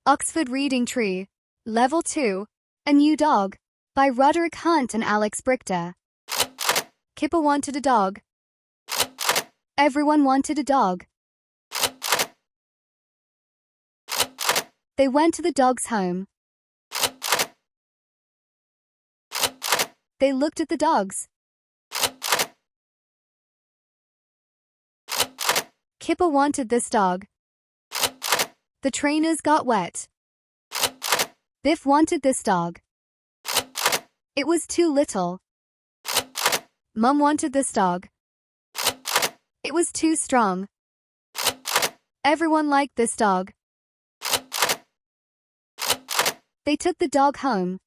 Oxford Reading Tree. Level 2. A New Dog. By Roderick Hunt and Alex Brichter. Kipper wanted a dog. Everyone wanted a dog. They went to the dog's home. They looked at the dogs. Kipper wanted this dog. The trainers got wet. Biff wanted this dog. It was too little. Mum wanted this dog. It was too strong. Everyone liked this dog. They took the dog home.